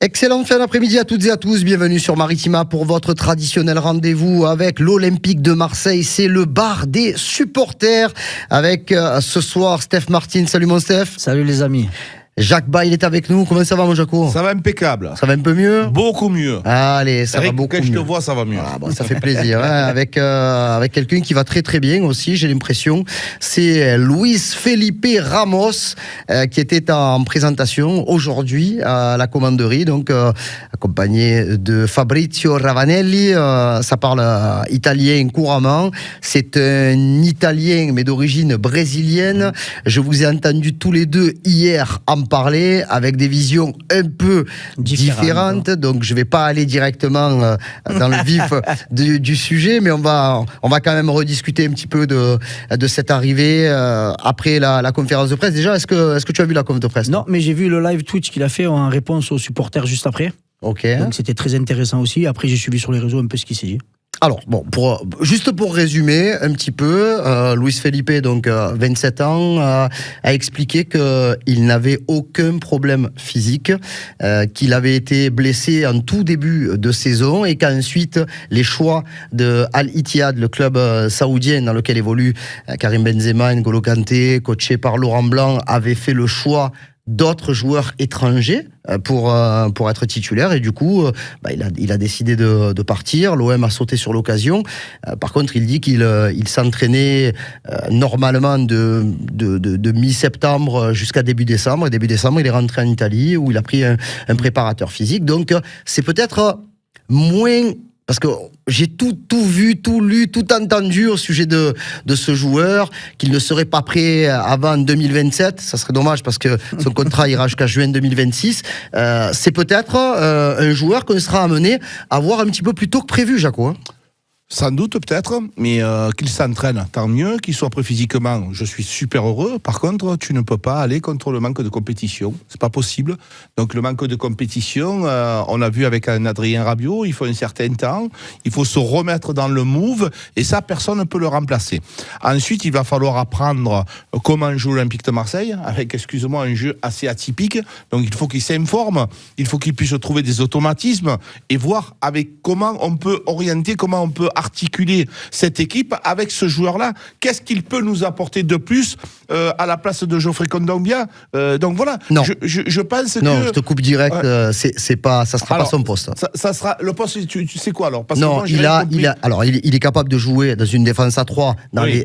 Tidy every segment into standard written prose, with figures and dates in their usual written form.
Excellente fin d'après-midi à toutes et à tous. Bienvenue sur Maritima pour votre traditionnel rendez-vous avec l'Olympique de Marseille. C'est le bar des supporters avec ce soir Steph Martin. Salut mon Steph. Salut les amis. Jacques Bail est avec nous. Comment ça va mon Jaco ? Ça va impeccable. Ça va un peu mieux ? Beaucoup mieux. Allez, ça va beaucoup mieux. Quand je te vois, ça va mieux. Ah, bon, ça fait plaisir. Avec quelqu'un qui va très très bien aussi, j'ai l'impression. C'est Luis Felipe Ramos qui était en présentation aujourd'hui à la commanderie, donc accompagné de Fabrizio Ravanelli. Ça parle italien couramment. C'est un Italien mais d'origine brésilienne. Je vous ai entendu tous les deux hier en parler avec des visions un peu différentes. Donc je vais pas aller directement dans le vif du sujet, mais on va quand même rediscuter un petit peu de cette arrivée après la conférence de presse. Déjà, est-ce que tu as vu la conférence de presse ? Non, mais j'ai vu le live Twitch qu'il a fait en réponse aux supporters juste après. Ok. Donc c'était très intéressant aussi. Après, j'ai suivi sur les réseaux un peu ce qu'il s'est dit. Alors, bon, juste pour résumer un petit peu, Luis Felipe, donc 27 ans, a expliqué qu'il n'avait aucun problème physique, qu'il avait été blessé en tout début de saison et qu'ensuite les choix de Al Ittihad, le club saoudien dans lequel évolue Karim Benzema, N'Golo Kanté, coaché par Laurent Blanc, avaient fait le choix d'autres joueurs étrangers pour être titulaire et du coup il a décidé de partir. L'OM a sauté sur l'occasion. Par contre il dit qu'il s'entraînait normalement de mi-septembre jusqu'à début décembre, et début décembre il est rentré en Italie où il a pris un préparateur physique. Donc c'est peut-être moins, parce que j'ai tout vu, tout lu, tout entendu au sujet de ce joueur, qu'il ne serait pas prêt avant 2027. Ça serait dommage parce que son contrat ira jusqu'à juin 2026. C'est peut-être un joueur qu'on sera amené à voir un petit peu plus tôt que prévu, Jaco, hein. Sans doute peut-être, mais qu'il s'entraîne, tant mieux, qu'il soit prêt physiquement, je suis super heureux. Par contre, tu ne peux pas aller contre le manque de compétition, c'est pas possible. Donc le manque de compétition, on a vu avec un Adrien Rabiot, il faut un certain temps, il faut se remettre dans le move, et ça, personne ne peut le remplacer. Ensuite, il va falloir apprendre comment joue l'Olympique de Marseille, avec, excuse-moi, un jeu assez atypique. Donc il faut qu'il s'informe, il faut qu'il puisse trouver des automatismes, et voir avec comment on peut orienter, comment on peut articuler cette équipe avec ce joueur-là. Qu'est-ce qu'il peut nous apporter de plus à la place de Geoffrey Kondogbia ? Donc voilà. Non. Je pense que... Non, je te coupe direct. C'est pas, ça sera alors, pas son poste. Ça sera le poste. Tu sais quoi alors ? Parce non, que moi, il est capable de jouer dans une défense à 3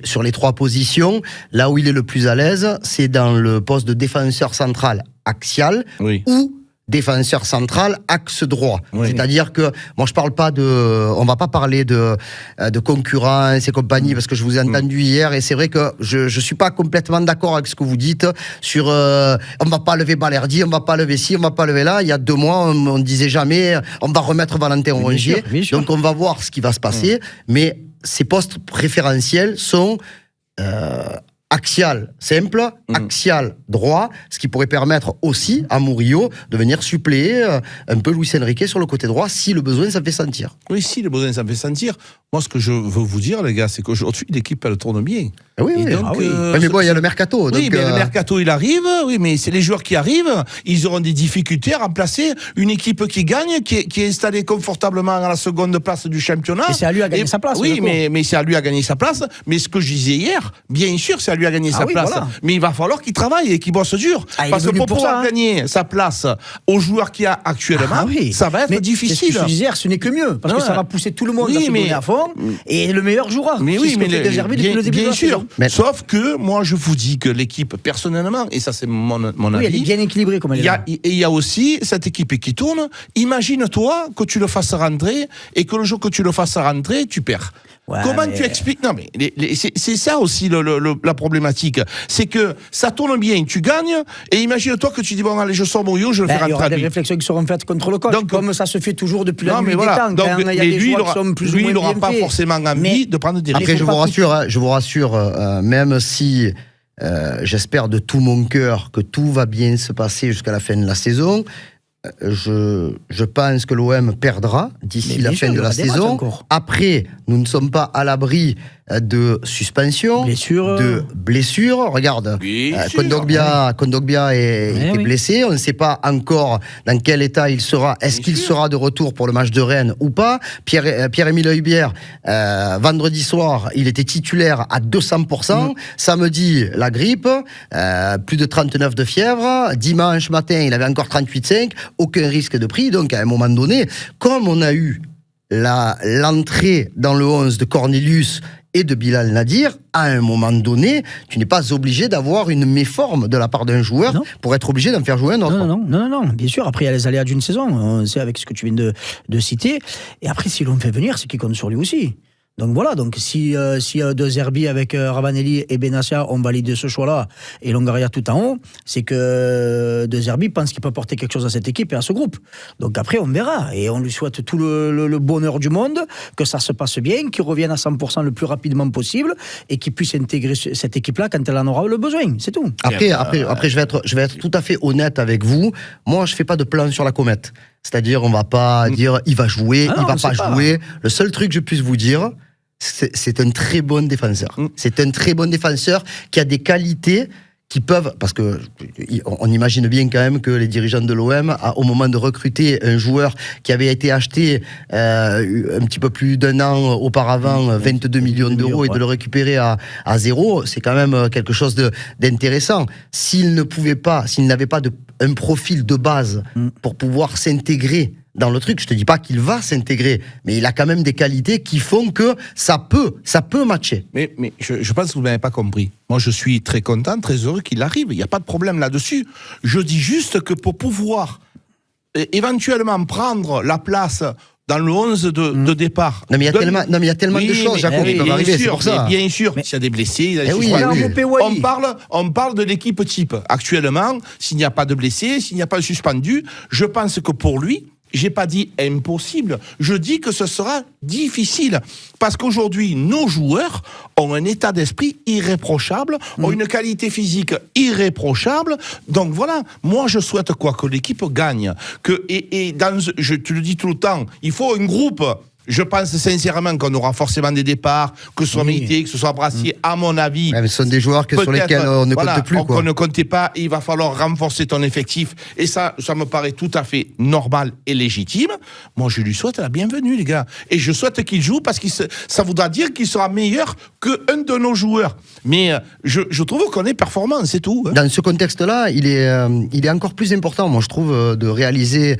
sur les 3 positions. Là où il est le plus à l'aise, c'est dans le poste de défenseur central axial ou défenseur central axe droit. C'est-à-dire que moi je parle pas on va pas parler de concurrence et compagnie, parce que je vous ai entendu hier et c'est vrai que je suis pas complètement d'accord avec ce que vous dites sur on va pas lever Balerdi, on va pas lever ci, on va pas lever là. Il y a 2 mois on disait jamais on va remettre Valentin Rongier. Donc on va voir ce qui va se passer, mais ces postes préférentiels sont axial simple, axial droit, ce qui pourrait permettre aussi à Murillo de venir suppléer un peu Luis Enrique sur le côté droit si le besoin ça fait sentir. Oui, si le besoin ça fait sentir. Moi, ce que je veux vous dire, les gars, c'est qu'aujourd'hui, l'équipe, elle tourne bien. Oui. Donc, mais bon, il y a le mercato. Oui, mais le mercato, il arrive. Oui, mais c'est les joueurs qui arrivent. Ils auront des difficultés à remplacer une équipe qui gagne, qui est installée confortablement à la seconde place du championnat. Et c'est à lui à gagner sa place. Oui, mais c'est à lui à gagner sa place. Mais ce que je disais hier, bien sûr, c'est à lui à gagner sa place. Voilà. Mais il va falloir qu'il travaille et qu'il bosse dur. Parce que pour pouvoir gagner sa place aux joueurs qu'il y a actuellement, ça va être difficile. C'est ce que je disais hier, ce n'est que mieux. Parce que ça va pousser tout le monde à se donner à fond. Et le meilleur jouera. Mais oui, mais bien sûr. Mais sauf que moi, je vous dis que l'équipe, personnellement, et ça c'est mon avis, elle est bien équilibrée comme elle est. Et il y a aussi cette équipe qui tourne. Imagine-toi que tu le fasses rentrer et que le jour que tu le fasses rentrer, tu perds. Ouais, comment tu expliques ? Non, mais c'est ça aussi la problématique. C'est que ça tourne bien, tu gagnes, et imagine-toi que tu dis bon, allez, je sors Murillo, je le fais rentrer. Il y aura des réflexions qui seront faites contre le coach, donc, comme ça se fait toujours depuis la nuit des temps. Donc, mais lui, il n'aura pas forcément envie de prendre des risques. Après, je vous rassure, même si j'espère de tout mon cœur que tout va bien se passer jusqu'à la fin de la saison. Je pense que l'OM perdra d'ici la fin de la saison. Après, nous ne sommes pas à l'abri de suspension, de blessure. Regarde, Kondogbia est blessé. On ne sait pas encore dans quel état il sera. Est-ce qu'il sera de retour pour le match de Rennes ou pas? Pierre-Émile Højbjerg, vendredi soir, il était titulaire à 200%. Samedi, la grippe, plus de 39 de fièvre. Dimanche matin, il avait encore 38,5. Aucun risque de prix. Donc, à un moment donné, comme on a eu l'entrée dans le 11 de Cornelius et de Bilal Nadir, à un moment donné, tu n'es pas obligé d'avoir une méforme de la part d'un joueur pour être obligé d'en faire jouer un autre. Non, bien sûr. Après, il y a les aléas d'une saison, on sait avec ce que tu viens de citer. Et après, si l'on fait venir, c'est qu'il compte sur lui aussi. Donc voilà, si De Zerbi avec Ravanelli et Benassia ont validé ce choix-là et Longoria tout en haut, c'est que De Zerbi pense qu'il peut apporter quelque chose à cette équipe et à ce groupe. Donc après, on verra. Et on lui souhaite tout le bonheur du monde, que ça se passe bien, qu'il revienne à 100% le plus rapidement possible et qu'il puisse intégrer cette équipe-là quand elle en aura le besoin. C'est tout. Après, je vais être tout à fait honnête avec vous. Moi, je fais pas de plan sur la comète. C'est-à-dire, on va pas dire il va jouer, il va pas jouer. Le seul truc que je puisse vous dire, c'est un très bon défenseur. C'est un très bon défenseur qui a des qualités qui peuvent, parce que on imagine bien quand même que les dirigeants de l'OM, au moment de recruter un joueur qui avait été acheté un petit peu plus d'un an auparavant, 22 millions d'euros, et de le récupérer à zéro, c'est quand même quelque chose d'intéressant. S'il n'avait pas un profil de base pour pouvoir s'intégrer dans le truc, je te dis pas qu'il va s'intégrer, mais il a quand même des qualités qui font que ça peut matcher. Mais je pense que vous n'avez pas compris. Moi, je suis très content, très heureux qu'il arrive. Il n'y a pas de problème là-dessus. Je dis juste que pour pouvoir éventuellement prendre la place dans le 11 de départ. Non, mais il y a tellement de choses, Jacob, qui peuvent arriver, c'est pour ça. Bien sûr, s'il y a des blessés, on parle de l'équipe type. Actuellement, s'il n'y a pas de blessés, s'il n'y a pas de suspendus, je pense que pour lui, j'ai pas dit impossible, je dis que ce sera difficile. Parce qu'aujourd'hui, nos joueurs ont un état d'esprit irréprochable, ont une qualité physique irréprochable. Donc voilà, moi je souhaite quoi? Que l'équipe gagne. Je te le dis tout le temps, il faut un groupe. Je pense sincèrement qu'on aura forcément des départs, que ce soit Mété, que ce soit Brassier, à mon avis. Mais ce sont des joueurs sur lesquels on ne compte plus. On ne comptait pas, il va falloir renforcer ton effectif. Et ça me paraît tout à fait normal et légitime. Moi, je lui souhaite la bienvenue, les gars. Et je souhaite qu'il joue parce que ça voudra dire qu'il sera meilleur qu'un de nos joueurs. Mais je trouve qu'on est performant, c'est tout. Dans ce contexte-là, il est encore plus important, moi, je trouve, de réaliser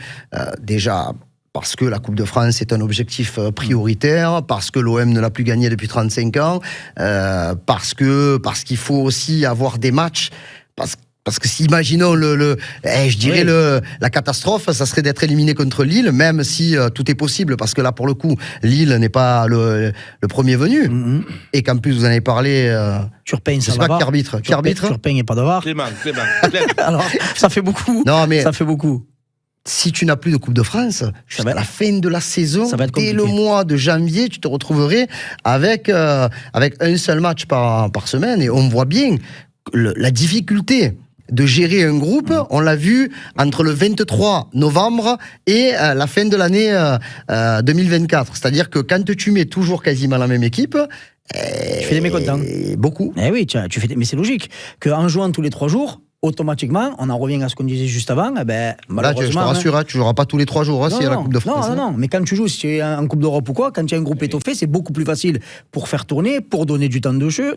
déjà... Parce que la Coupe de France est un objectif prioritaire, parce que l'OM ne l'a plus gagné depuis 35 ans, parce qu'il faut aussi avoir des matchs, parce que si, imaginons la catastrophe, ça serait d'être éliminé contre Lille, même si tout est possible, parce que là, pour le coup, Lille n'est pas le premier venu, et qu'en plus, vous en avez parlé... Turpin, je sais pas qui arbitre. Turpin n'est pas de VAR. Clément. Alors, ça fait beaucoup. Non, mais... Ça fait beaucoup. Si tu n'as plus de Coupe de France, jusqu'à la fin de la saison, dès le mois de janvier, tu te retrouverais avec un seul match par semaine. Et on voit bien la difficulté de gérer un groupe. On l'a vu entre le 23 novembre et la fin de l'année 2024. C'est-à-dire que quand tu mets toujours quasiment la même équipe... tu fais des mécontents. Beaucoup. Oui, mais c'est logique qu'en jouant tous les 3 jours, automatiquement, on en revient à ce qu'on disait juste avant, malheureusement... Là, je te rassure, tu ne joueras pas tous les 3 jours s'il y a la Coupe de France. Non, mais quand tu joues, si tu es en Coupe d'Europe ou quoi, quand tu as un groupe étoffé, c'est beaucoup plus facile pour faire tourner, pour donner du temps de jeu,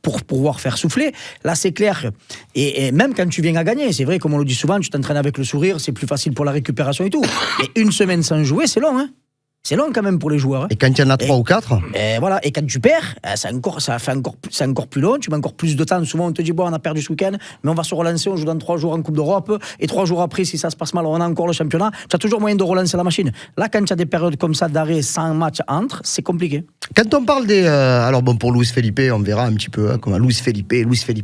pour pouvoir faire souffler. Là, c'est clair. Et même quand tu viens à gagner, c'est vrai, comme on le dit souvent, tu t'entraînes avec le sourire, c'est plus facile pour la récupération et tout. Et une semaine sans jouer, c'est long, hein. C'est long quand même pour les joueurs. Hein. Et quand il y en a 3 ou 4 et voilà. Et quand tu perds, c'est encore plus long, tu mets encore plus de temps. Souvent on te dit, bon, on a perdu ce week-end, mais on va se relancer, on joue dans 3 jours en Coupe d'Europe, et 3 jours après, si ça se passe mal, on a encore le championnat. Tu as toujours moyen de relancer la machine. Là, quand tu as des périodes comme ça d'arrêt sans match entre, c'est compliqué. Quand on parle des... alors bon, pour Luis Felipe, on verra un petit peu comment Luis Felipe,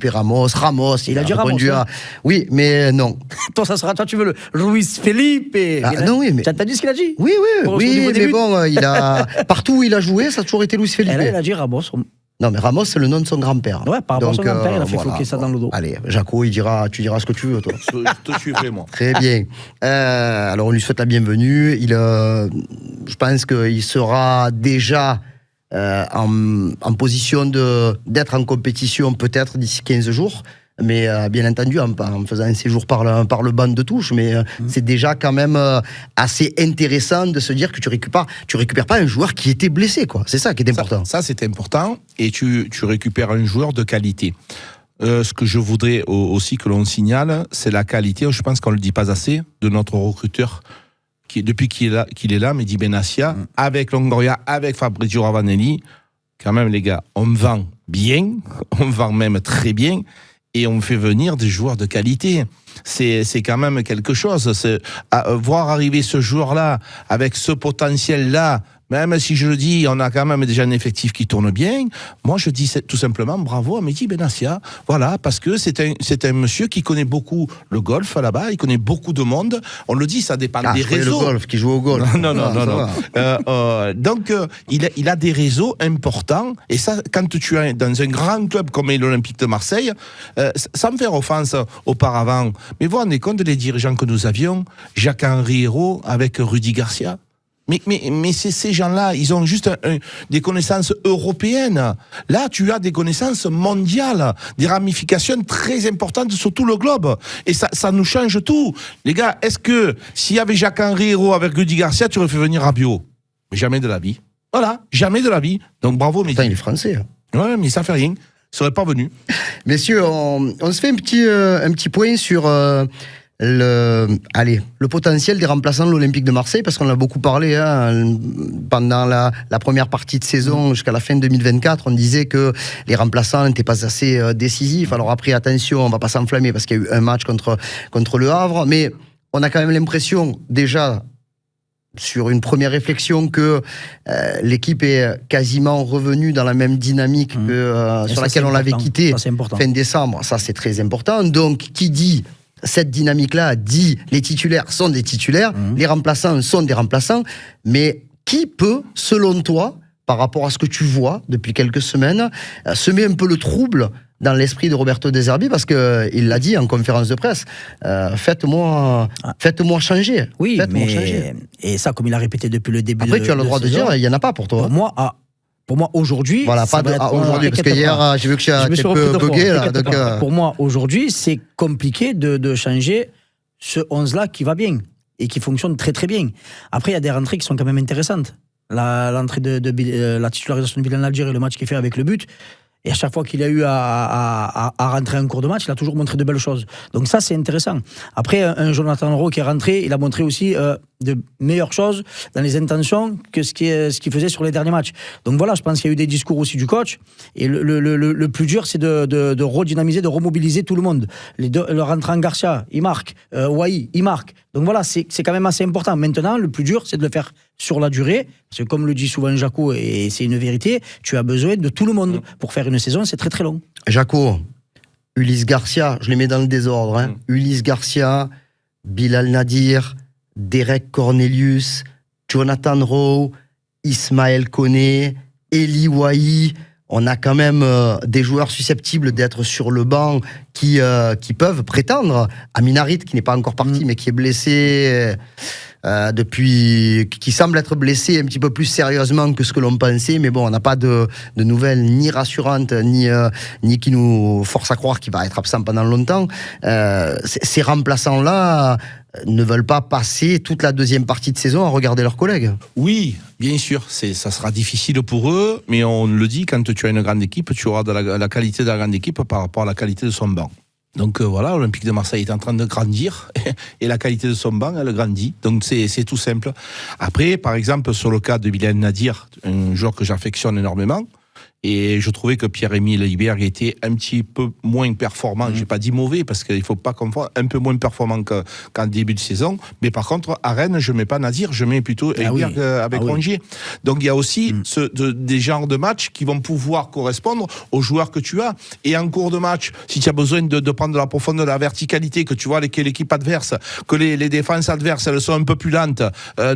Ramos, il a dit Ramos. Oui, mais non. Toi, tu veux le Luis Felipe. Non, oui, mais... Tu as entendu ce qu'il a dit? Oui, mais bon, partout où il a joué, ça a toujours été Luis Felipe. Et là, il a dit Ramos. Non, mais Ramos, c'est le nom de son grand-père. Ouais, par rapport à son grand-père, il a fait floquer ça dans le dos. Allez, Jaco, tu diras ce que tu veux, toi. Je te suivrai, moi. Très bien. Alors, on lui souhaite la bienvenue. Je pense qu'il sera déjà en position d'être en compétition peut-être d'ici 15 jours. Mais bien entendu, en faisant un séjour par le banc de touche, mais c'est déjà quand même assez intéressant de se dire que tu récupères pas un joueur qui était blessé, quoi. C'est ça qui est important. Ça c'est important, et tu récupères un joueur de qualité. Ce que je voudrais aussi que l'on signale, c'est la qualité, je pense qu'on ne le dit pas assez, de notre recruteur, depuis qu'il est là, Mehdi Benassia, avec Longoria, avec Fabrizio Ravanelli. Quand même, les gars, on vend bien, on vend même très bien, et on fait venir des joueurs de qualité. C'est quand même quelque chose. Voir arriver ce joueur-là, avec ce potentiel-là, même si je le dis, on a quand même déjà un effectif qui tourne bien. Moi, je dis tout simplement bravo à Mehdi Benassia. Voilà, parce que c'est un monsieur qui connaît beaucoup le golf là-bas, il connaît beaucoup de monde. On le dit, ça dépend des réseaux. Le golf, qui joue au golf. Non. Donc, il a des réseaux importants. Et ça, quand tu es dans un grand club comme l'Olympique de Marseille, sans me faire offense auparavant, mais vous vous rendez compte des dirigeants que nous avions, Jacques-Henri Hérault avec Rudy Garcia. Mais ces gens-là, ils ont juste des connaissances européennes. Là, tu as des connaissances mondiales, des ramifications très importantes sur tout le globe. Et ça nous change tout. Les gars, est-ce que s'il y avait Jacques-Henri Hérault avec Rudy Garcia, tu aurais fait venir Rabiot? Jamais de la vie. Voilà, jamais de la vie. Donc bravo, Mehdi. Il est français. Ouais, mais ça fait rien. Il serait pas venu. Messieurs, on se fait un petit point sur le potentiel des remplaçants de l'Olympique de Marseille, parce qu'on a beaucoup parlé pendant la première partie de saison jusqu'à la fin 2024. On disait que les remplaçants n'étaient pas assez décisifs. Alors après, attention, on va pas s'enflammer parce qu'il y a eu un match contre le Havre, mais on a quand même l'impression déjà, sur une première réflexion, que l'équipe est quasiment revenue dans la même dynamique que sur laquelle on l'avait quitté fin décembre. Ça, c'est très important. Donc, qui dit cette dynamique-là dit les titulaires sont des titulaires, les remplaçants sont des remplaçants, mais qui peut, selon toi, par rapport à ce que tu vois depuis quelques semaines, semer un peu le trouble dans l'esprit de Roberto De Zerbi, parce qu'il l'a dit en conférence de presse, faites-moi changer. Oui, faites-moi changer. Et ça, comme il a répété depuis le début. Après, tu as le droit de dire, il n'y en a pas pour toi. Pour moi, aujourd'hui... Voilà, pas aujourd'hui, parce que hier, j'ai vu que tu as un peu bugué. Là, pour moi, aujourd'hui, c'est compliqué de changer ce 11-là qui va bien et qui fonctionne très très bien. Après, il y a des rentrées qui sont quand même intéressantes. L'entrée la titularisation de Bilal Algérie, le match qu'il fait avec le but, et à chaque fois qu'il a eu à rentrer en cours de match, il a toujours montré de belles choses. Donc ça, c'est intéressant. Après, un Jonathan Rowe qui est rentré, il a montré aussi de meilleures choses dans les intentions que ce qu'il faisait sur les derniers matchs. Donc voilà, je pense qu'il y a eu des discours aussi du coach. Et le plus dur, c'est de redynamiser, de remobiliser tout le monde. Le rentrant Garcia, il marque. Wai, il marque. Donc voilà, c'est quand même assez important. Maintenant, le plus dur, c'est de le faire sur la durée. Parce que comme le dit souvent Jaco, et c'est une vérité, tu as besoin de tout le monde. Pour faire une saison, c'est très très long. Jaco, Ulysse Garcia, je les mets dans le désordre. Ulysse Garcia, Bilal Nadir, Derek Cornelius, Jonathan Rowe, Ismaël Koné, Eli Wahi. On a quand même des joueurs susceptibles d'être sur le banc qui peuvent prétendre. Amin Harit, qui n'est pas encore parti, mais qui est blessé qui semble être blessé un petit peu plus sérieusement que ce que l'on pensait. Mais bon, on n'a pas de nouvelles ni rassurantes, ni qui nous forcent à croire qu'il va être absent pendant longtemps. Ces remplaçants-là ne veulent pas passer toute la deuxième partie de saison à regarder leurs collègues. Oui, bien sûr, ça sera difficile pour eux, mais on le dit, quand tu as une grande équipe, tu auras de la qualité de la grande équipe par rapport à la qualité de son banc. Donc voilà, l'Olympique de Marseille est en train de grandir et la qualité de son banc, elle grandit. Donc c'est tout simple. Après, par exemple, sur le cas de Bilal Nadir, un joueur que j'affectionne énormément, et je trouvais que Pierre-Emile Higuberg était un petit peu moins performant. Je n'ai pas dit mauvais, parce qu'il ne faut pas confondre, un peu moins performant qu'en début de saison. Mais par contre, à Rennes, je ne mets pas Nadir, je mets plutôt Higuberg avec Rongier. Donc il y a aussi des genres de matchs qui vont pouvoir correspondre aux joueurs que tu as. Et en cours de match, si tu as besoin de prendre de la profondeur, de la verticalité, que tu vois que l'équipe adverse, que les défenses adverses, elles sont un peu plus lentes,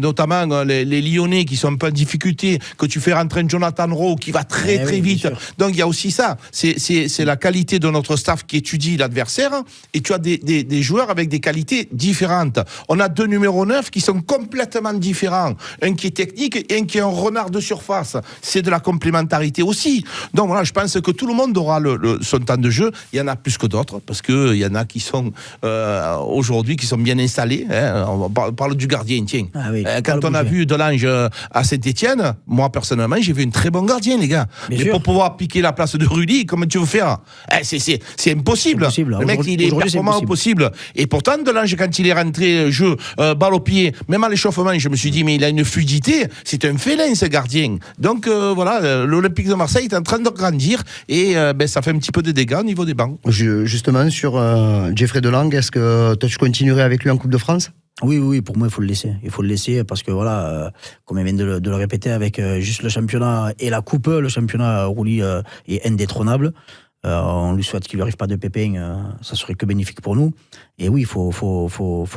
notamment les Lyonnais qui sont un peu en difficulté, que tu fais rentrer un Jonathan Rowe qui va très très vite. Donc il y a aussi ça. C'est la qualité de notre staff qui étudie l'adversaire, et tu as des joueurs avec des qualités différentes. On a 2 numéros 9 qui sont complètement différents. Un qui est technique et un qui est un renard de surface. C'est de la complémentarité aussi. Donc voilà, je pense que tout le monde aura son temps de jeu. Il y en a plus que d'autres, parce qu'il y en a qui sont aujourd'hui, qui sont bien installés. Hein. On parle du gardien, tiens. Ah oui, quand on a vu Delange à Saint-Etienne, moi personnellement, j'ai vu un très bon gardien, les gars. Bien mais sûr. pour pouvoir piquer la place de Rudy, comment tu veux faire? C'est impossible. Le mec, il est performant au possible. Et pourtant, Delange, quand il est rentré jeu, balle au pied, même à l'échauffement, je me suis dit, mais il a une fluidité. C'est un félin, ce gardien. Donc voilà, l'Olympique de Marseille est en train de grandir, et ça fait un petit peu de dégâts au niveau des bancs. Justement, sur Geoffrey Delange, est-ce que toi, tu continuerais avec lui en Coupe de France? Oui, pour moi, il faut le laisser. Il faut le laisser parce que, voilà, comme il vient de le répéter, avec juste le championnat et la coupe, le championnat, Rouli est indétrônable. On lui souhaite qu'il lui arrive pas de pépins, ça serait que bénéfique pour nous. Et oui, il faut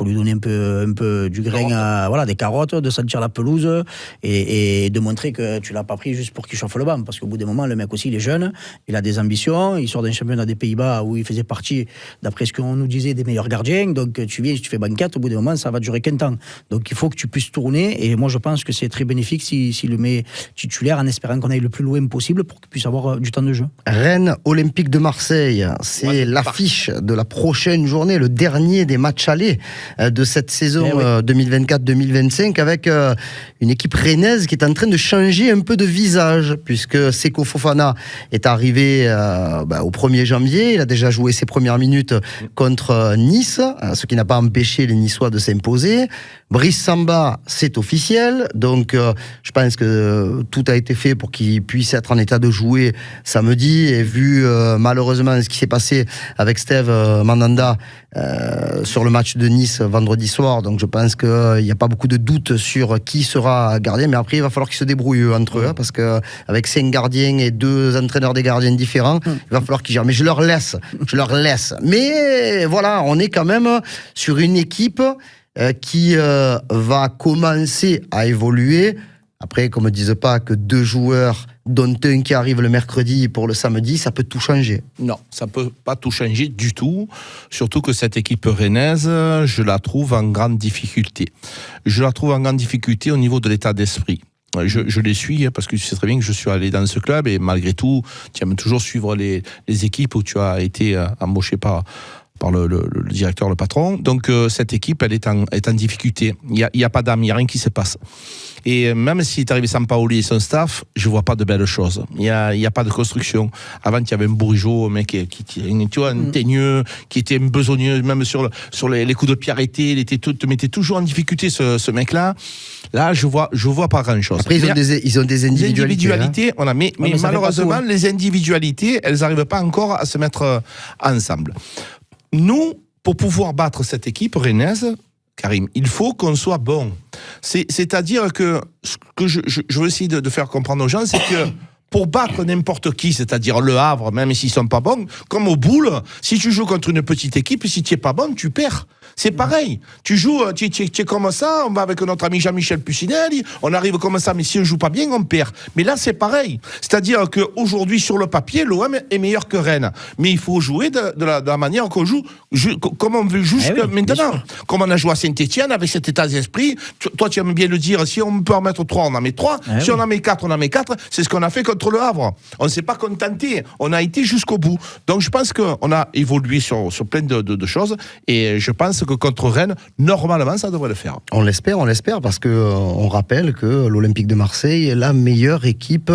lui donner un peu du grain, voilà, des carottes, de sentir la pelouse et de montrer que tu l'as pas pris juste pour qu'il chauffe le banc. Parce qu'au bout d'un moment, le mec aussi, il est jeune, il a des ambitions, il sort d'un championnat des Pays-Bas où il faisait partie, d'après ce qu'on nous disait, des meilleurs gardiens. Donc tu viens, si tu fais banquette, au bout d'un moment, ça va durer qu'un temps. Donc il faut que tu puisses tourner. Et moi, je pense que c'est très bénéfique s'il le met titulaire, en espérant qu'on aille le plus loin possible pour qu'il puisse avoir du temps de jeu. Rennes, Olympique de Marseille, c'est l'affiche de la prochaine journée, le dernier des matchs allés de cette saison 2024-2025, avec une équipe rennaise qui est en train de changer un peu de visage, puisque Seko Fofana est arrivé au 1er janvier, il a déjà joué ses premières minutes contre Nice, ce qui n'a pas empêché les Niçois de s'imposer. Brice Samba, c'est officiel, donc je pense que tout a été fait pour qu'il puisse être en état de jouer samedi, et vu malheureusement ce qui s'est passé avec Steve Mandanda sur le match de Nice vendredi soir, donc je pense qu'il n'y a pas beaucoup de doutes sur qui sera gardien, mais après il va falloir qu'ils se débrouillent entre eux, parce qu'avec 5 gardiens et 2 entraîneurs des gardiens différents, il va falloir qu'ils gèrent, mais je leur laisse, mais voilà, on est quand même sur une équipe qui va commencer à évoluer. Après, qu'on ne me dise pas que 2 joueurs, dont un qui arrive le mercredi pour le samedi, ça peut tout changer. Non, ça ne peut pas tout changer du tout. Surtout que cette équipe rennaise, je la trouve en grande difficulté. Je la trouve en grande difficulté au niveau de l'état d'esprit. Je les suis, parce que tu sais très bien que je suis allé dans ce club, et malgré tout, tu aimes toujours suivre les équipes où tu as été embauché par le directeur, le patron. Donc cette équipe, elle est en difficulté. Il y a pas d'âme, il n'y a rien qui se passe. Et même s'il est arrivé Sampaoli et son staff, je vois pas de belles choses. Il y a pas de construction. Avant, il y avait un bourgeot, un mec qui tu vois, un teigneux, qui était un besogneux, même sur les coups de pied arrêtés, il te mettait toujours en difficulté, ce mec-là. Là, je vois pas grand-chose. Après, ils ont des individualités. Hein. Mais malheureusement, les individualités, elles n'arrivent pas encore à se mettre ensemble. Nous, pour pouvoir battre cette équipe rennaise, Karim, il faut qu'on soit bon. C'est-à-dire que ce que je veux essayer de faire comprendre aux gens, c'est que pour battre n'importe qui, c'est-à-dire le Havre, même s'ils sont pas bons, comme au boule, si tu joues contre une petite équipe, si tu es pas bon, tu perds. C'est pareil. Tu joues, tu es comme ça, on va avec notre ami Jean-Michel Pucinelli, on arrive comme ça, mais si on joue pas bien, on perd. Mais là, c'est pareil. C'est-à-dire qu'aujourd'hui, sur le papier, l'OM est meilleur que Rennes. Mais il faut jouer de la manière qu'on joue, comme on veut jusqu'à maintenant. Comme on a joué à Saint-Etienne, avec cet état d'esprit. Toi, tu aimes bien le dire, si on peut en mettre 3, on en met 3. Si on en met 4, on en met 4. C'est ce qu'on a fait contre le Havre. On ne s'est pas contenté. On a été jusqu'au bout. Donc, je pense qu'on a évolué sur plein de choses. Et je pense que contre Rennes, normalement, ça devrait le faire. On l'espère, parce qu'on rappelle que l'Olympique de Marseille est la meilleure équipe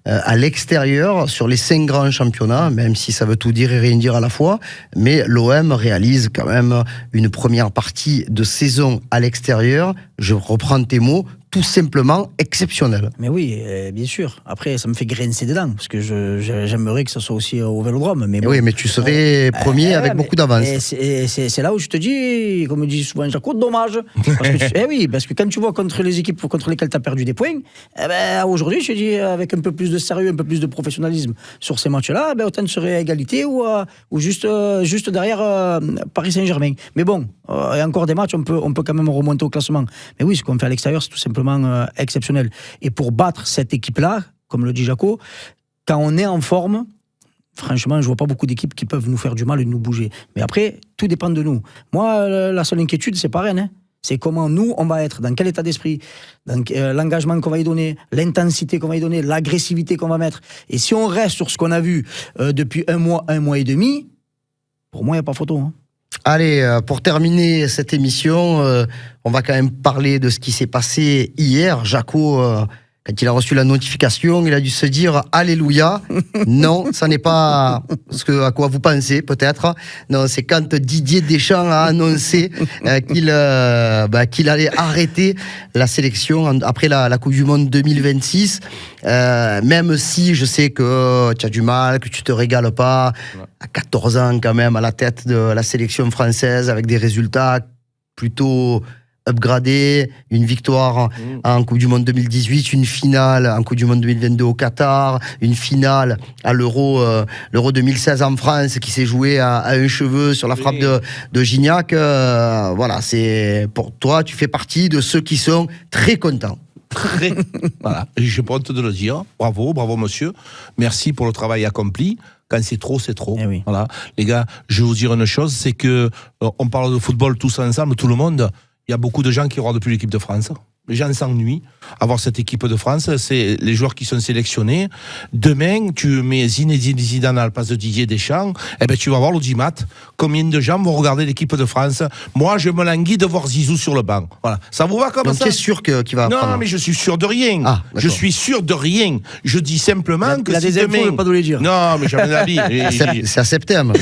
à l'extérieur sur les 5 grands championnats, même si ça veut tout dire et rien dire à la fois. Mais l'OM réalise quand même une première partie de saison à l'extérieur. Je reprends tes mots, tout simplement exceptionnel. Mais oui, bien sûr. Après, ça me fait grincer des dents, parce que j'aimerais que ça soit aussi au Vélodrome. Mais bon, oui, mais tu serais premier avec beaucoup d'avance. C'est là où je te dis, comme dit souvent Jaco, dommage. Parce que quand tu vois contre les équipes contre lesquelles tu as perdu des points, aujourd'hui, je te dis, avec un peu plus de sérieux, un peu plus de professionnalisme sur ces matchs-là, autant tu serais à égalité ou juste derrière Paris Saint-Germain. Mais bon, il y a encore des matchs, on peut quand même remonter au classement. Mais oui, ce qu'on fait à l'extérieur, c'est tout simplement exceptionnel. Et pour battre cette équipe-là, comme le dit Jaco, quand on est en forme, franchement, je vois pas beaucoup d'équipes qui peuvent nous faire du mal et nous bouger. Mais après, tout dépend de nous. Moi, la seule inquiétude, c'est pas Rennes. Hein. C'est comment nous, on va être, dans quel état d'esprit, dans l'engagement qu'on va y donner, l'intensité qu'on va y donner, l'agressivité qu'on va mettre. Et si on reste sur ce qu'on a vu depuis un mois et demi, pour moi, il n'y a pas photo. Hein. Allez, pour terminer cette émission, on va quand même parler de ce qui s'est passé hier. Jaco, quand il a reçu la notification, il a dû se dire « Alléluia ». Non, ça n'est pas à quoi vous pensez, peut-être. Non, c'est quand Didier Deschamps a annoncé qu'il allait arrêter la sélection après la Coupe du Monde 2026. Même si je sais que tu as du mal, que tu te régales pas, à 14 ans quand même, à la tête de la sélection française, avec des résultats plutôt upgradé, une victoire en Coupe du Monde 2018, une finale en Coupe du Monde 2022 au Qatar, une finale à l'Euro 2016 en France qui s'est jouée à un cheveu sur la frappe de Gignac. Voilà, c'est pour toi, tu fais partie de ceux qui sont très contents. Voilà, je peux te le dire. Bravo monsieur. Merci pour le travail accompli. Quand c'est trop, c'est trop. Eh oui. Voilà, les gars, je vais vous dire une chose, c'est que on parle de football tous ensemble, tout le monde. Il y a beaucoup de gens qui regardent plus l'équipe de France. Les gens s'ennuient à voir cette équipe de France. C'est les joueurs qui sont sélectionnés. Demain, tu mets Zinedine Zidane à la place de Didier Deschamps. Eh ben, tu vas voir l'audimat. Combien de gens vont regarder l'équipe de France? Moi, je me languis de voir Zizou sur le banc. Voilà. Ça vous va comme donc ça? tu es sûr qu'il va Non, prendre... mais je suis sûr de rien. Ah, je suis sûr de rien. Je dis simplement que il a si des infos, demain... il veut pas nous les dire. Non, mais jamais d'avis. C'est à septembre.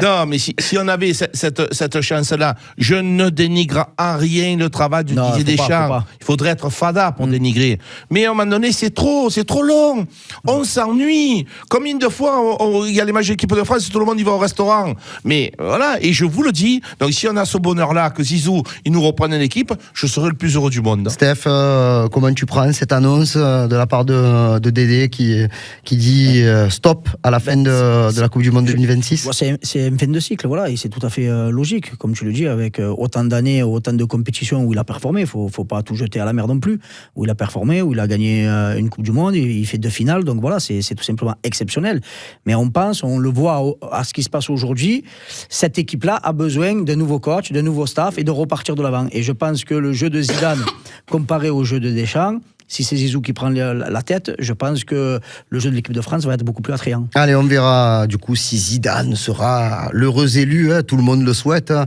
Non, mais si on avait cette chance-là, je ne dénigre en rien le travail de Didier Deschamps. Il faudrait être fada pour dénigrer. Mais à un moment donné, c'est trop long. On s'ennuie. Combien de fois il y a les matchs d'équipe de France, tout le monde y va au restaurant. Mais voilà, et je vous le dis, donc si on a ce bonheur-là, que Zizou, il nous reprenne l'équipe, je serai le plus heureux du monde. Steph, comment tu prends cette annonce de la part de Dédé qui dit stop à la fin de la Coupe du Monde 2026? C'est une fin de cycle, voilà, et c'est tout à fait logique, comme tu le dis, avec autant d'années, autant de compétitions où il a performé, faut pas tout jeter à la mer non plus, où il a performé, où il a gagné une Coupe du Monde, il fait 2 finales, donc voilà, c'est tout simplement exceptionnel. Mais on le voit à ce qui se passe aujourd'hui, cette équipe-là a besoin de nouveaux coachs, de nouveaux staffs et de repartir de l'avant. Et je pense que le jeu de Zidane, comparé au jeu de Deschamps, si c'est Zizou qui prend la tête, je pense que le jeu de l'équipe de France va être beaucoup plus attrayant. Allez, on verra du coup si Zidane sera l'heureux élu, hein, tout le monde le souhaite. Hein.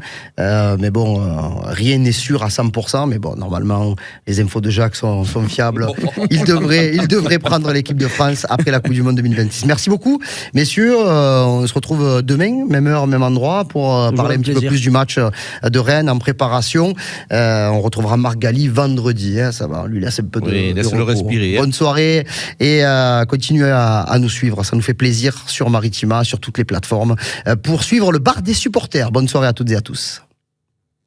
Mais bon, rien n'est sûr à 100%, mais bon, normalement, les infos de Jacques sont fiables. Il devrait prendre l'équipe de France après la Coupe du Monde 2026. Merci beaucoup, messieurs. On se retrouve demain, même heure, même endroit, pour parler un petit peu plus du match de Rennes en préparation. On retrouvera Marc Galli vendredi, hein, ça va lui laisser un peu de laisse-le respirer. Bonne soirée et continuez à nous suivre. Ça nous fait plaisir sur Maritima, sur toutes les plateformes, pour suivre le bar des supporters. Bonne soirée à toutes et à tous.